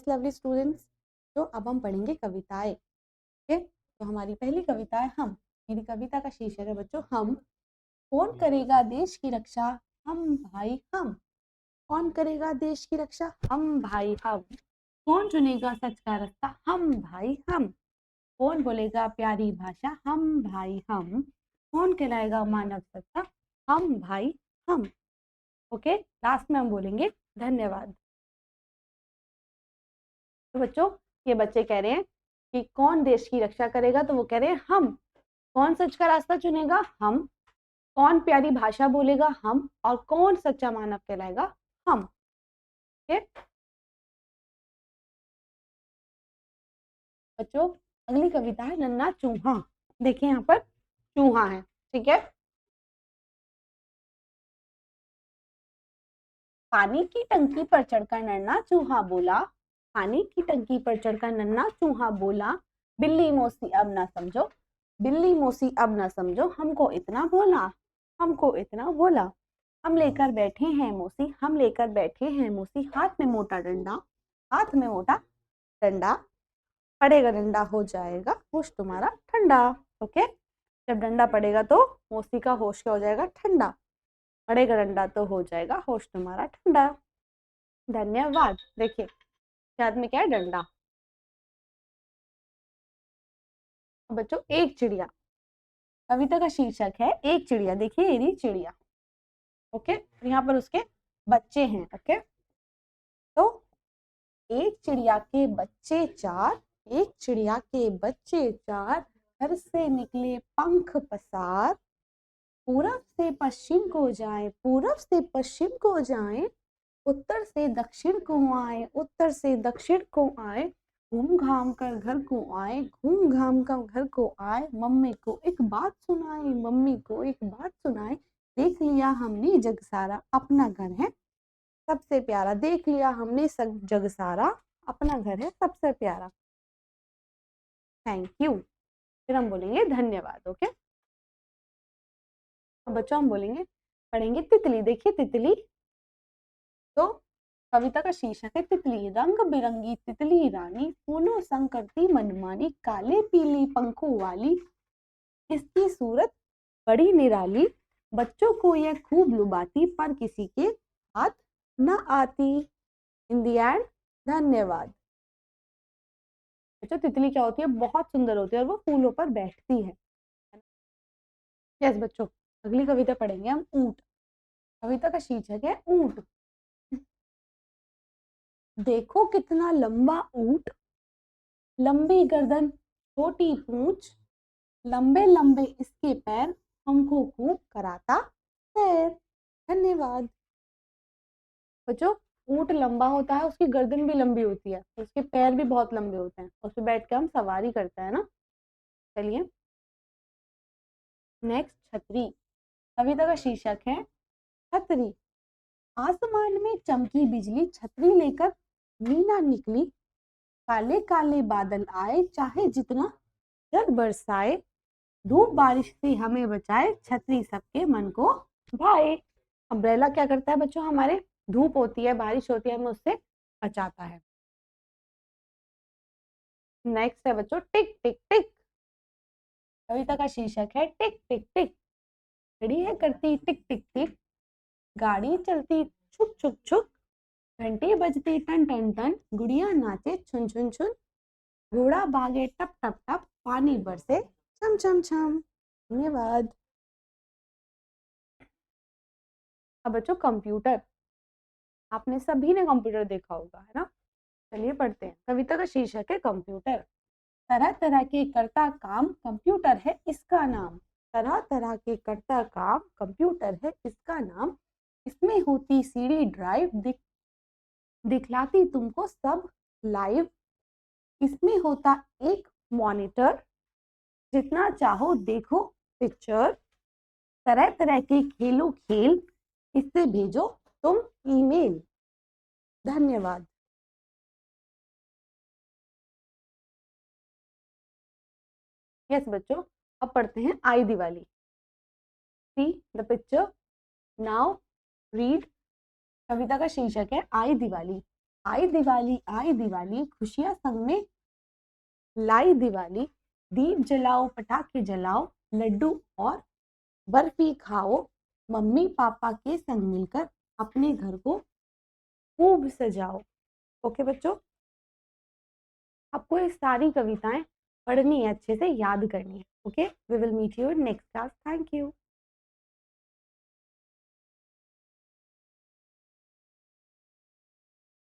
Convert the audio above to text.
Lovely students, तो अब हम पढ़ेंगे कविताएं। ठीक, तो हमारी पहली कविता है हम। मेरी कविता का शीर्षक है बच्चों हम। कौन करेगा देश की रक्षा? हम भाई हम। कौन करेगा देश की रक्षा? हम भाई हम। कौन चुनेगा सच का रास्ता? हम भाई हम। कौन बोलेगा प्यारी भाषा? हम भाई हम। कौन कहलाएगा मानव सत्ता? हम भाई हम। ओके, लास्ट में हम बोलेंगे धन्यवाद। तो बच्चों, ये बच्चे कह रहे हैं कि कौन देश की रक्षा करेगा, तो वो कह रहे हैं हम। कौन सच का रास्ता चुनेगा? हम। कौन प्यारी भाषा बोलेगा? हम। और कौन सच्चा मानव कहलाएगा? हम। ठीक बच्चों, अगली कविता है नन्हा चूहा। देखिए यहाँ पर चूहा है, ठीक है। पानी की टंकी पर चढ़कर नन्हा चूहा बोला, पानी की टंकी पर चढ़कर नन्हा चूहा बोला, बिल्ली मौसी अब ना समझो, बिल्ली मौसी अब ना समझो, हमको इतना बोला, हमको इतना बोला। हम लेकर बैठे हैं मौसी, हम लेकर बैठे हैं मौसी, हाथ में मोटा डंडा, हाथ में मोटा डंडा, पड़ेगा डंडा हो जाएगा होश तुम्हारा ठंडा। ओके, जब डंडा पड़ेगा तो मौसी का होश क्या हो जाएगा? ठंडा। पड़ेगा डंडा तो हो जाएगा होश तुम्हारा ठंडा। धन्यवाद। देखिए याद में क्या है? डंडा। बच्चों, एक चिड़िया। कविता का शीर्षक है एक चिड़िया। देखिए ये रही चिड़िया। ओके, यहाँ पर उसके बच्चे हैं। ओके, तो एक चिड़िया के बच्चे चार, एक चिड़िया के बच्चे चार, घर से निकले पंख पसार, पूरब से पश्चिम को जाए, पूरब से पश्चिम को जाए, उत्तर से दक्षिण को आए, उत्तर से दक्षिण को आए, घूम घाम कर घर को आए, घूम घाम कर घर को आए, मम्मी को एक बात सुनाए, मम्मी को एक बात सुनाए, देख लिया हमने जग सारा अपना घर है सबसे प्यारा, देख लिया हमने सब जग सारा अपना घर है सबसे प्यारा। Thank you. फिर हम बोलेंगे धन्यवाद। ओके, अब बच्चों हम बोलेंगे पढ़ेंगे तितली। देखिए तितली, तो कविता का शीर्षक है तितली। रंग बिरंगी तितली रानी, फूलों संग करती मनमानी, काले पीली पंखों वाली, इसकी सूरत बड़ी निराली, बच्चों को यह खूब लुभाती, पर किसी के हाथ न आती। इन दी एंड धन्यवाद। बच्चों, तितली क्या होती है? बहुत सुंदर होती है और वो फूलों पर बैठती है। यस बच्चों, अगली कविता पढ़ेंगे हम ऊंट। कविता का शीर्षक है ऊंट। देखो कितना लंबा ऊंट, लंबी गर्दन छोटी पूंछ, लंबे लंबे इसके पैर, हमको खूब कराता सैर। धन्यवाद। बच्चों, ऊंट लंबा होता है, उसकी गर्दन भी लंबी होती है, उसके पैर भी बहुत लंबे होते हैं, उस पर बैठ के हम सवारी करते हैं ना। चलिए नेक्स्ट छतरी। कविता का शीर्षक है छतरी। आसमान में चमकी बिजली, छतरी लेकर मीना निकली, काले काले बादल आए, चाहे जितना जल बरसाए, धूप बारिश से हमें बचाए, छतरी सबके मन को भाए। अम्ब्रेला क्या करता है बच्चों? हमारे धूप होती है, बारिश होती है, हमें उससे बचाता है। नेक्स्ट है बच्चों टिक टिक टिक। कविता का शीर्षक है टिक टिक टिक। घड़ी है करती टिक टिक टिक, गाड़ी चलती छुक छुक छुक, घंटी बजती टन टन टन, गुड़िया नाचे छुन छुन छुन, घोड़ा भागे टप टप टप, पानी बरसे छम छम छम। धन्यवाद। अब बच्चों कंप्यूटर, आपने सभी ने कंप्यूटर देखा होगा, है ना। चलिए पढ़ते हैं। कविता का शीर्षक है कंप्यूटर। तरह तरह के करता काम, कंप्यूटर है इसका नाम, तरह तरह के करता काम, कंप्यूटर है इसका नाम, इसमें होती सीडी ड्राइव, दिखलाती तुमको सब लाइव, इसमें होता एक मॉनिटर, जितना चाहो देखो पिक्चर, तरह तरह के खेलो खेल, इससे भेजो तुम ईमेल। धन्यवाद। यस बच्चों, अब पढ़ते हैं आई Diwali. See the picture now read. कविता का शीर्षक है आई दिवाली। आई दिवाली खुशियां संग में लाई दिवाली, दीप जलाओ पटाखे जलाओ, लड्डू और बर्फी खाओ, मम्मी पापा के संग मिलकर अपने घर को खूब सजाओ। ओके बच्चों, आपको ये सारी कविताएं पढ़नी है, अच्छे से याद करनी है। Okay, we will meet you in next class. Thank you.